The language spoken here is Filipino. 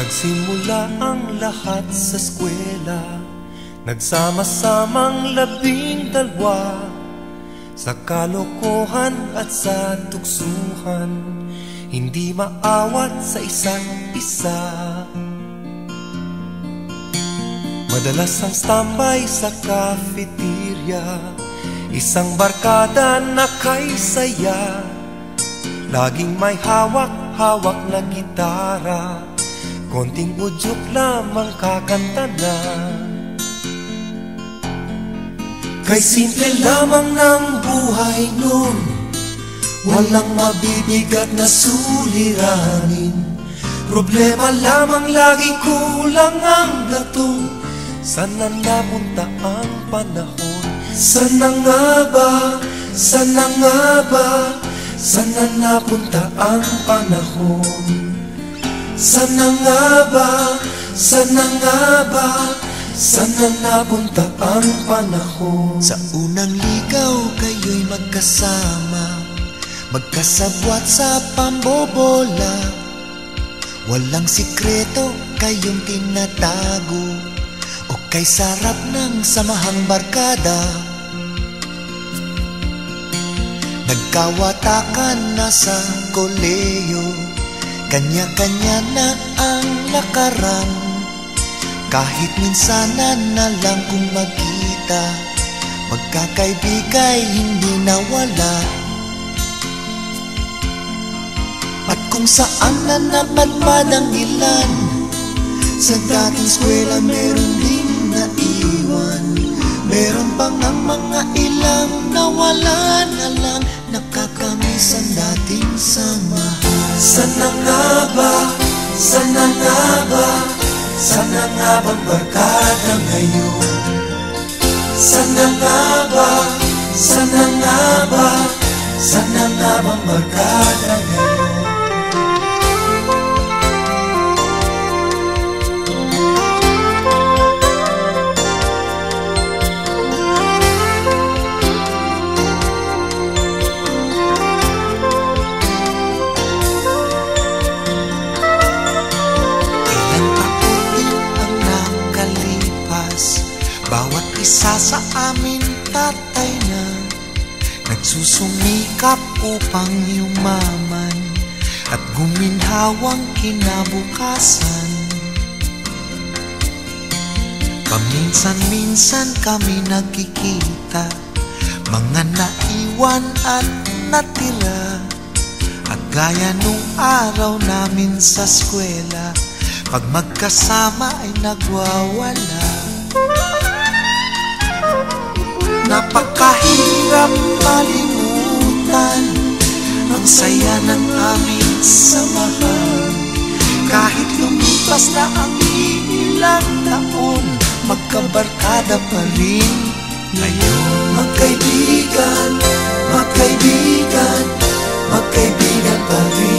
Nagsimula ang lahat sa eskwela, nagsama-samang 12 sa kalokohan at sa tuksuhan, hindi maawat sa isa't isa. Madalas ang standby sa cafeteria, isang barkada na kay saya, laging may hawak-hawak na gitara, konting udyok lamang kakanta na. Kay simple lamang ng buhay nun, walang mabibigat na suliranin. Problema lamang lagi kulang ang gatong, sana napunta ang panahon. Sana nga ba, sana nga ba, sana napunta ang panahon. Sana nga ba, sana nga ba, sana napunta ang panahon. Sa unang ligaw kayo'y magkasama, magkasabwat sa pambobola. Walang sikreto kayong tinatago, o kay sarap ng samahang barkada. Nagkawatakan na sa koleyo, kanya-kanya na ang lakaran. Kahit minsanan na lang kung magkita, magkakaibigay hindi nawala. At kung saan na napadpad ang ilan, sa dating eskwela meron ding naiwan. Meron pang ang mga ilang nawala na lang, nakakamiss ang dating samahan. Sana nga ba, sana nga ba, sana nga bang barkada ngayon? Sana nga ba, sana nga ba, sana nga bang barkada ngayon? Bawat isa sa amin tatay na, nagsusumikap upang yumaman at guminhawang kinabukasan. Paminsan-minsan kami nagkikita, mga naiwan at natira. At gaya nung araw namin sa eskwela, pag magkasama ay nagwawala. Napakahirap malimutan ang saya ng aming samahan. Kahit lumipas na ang ilang taon, magkabarkada pa rin ngayon. Magkaibigan, magkaibigan, magkaibigan pa rin.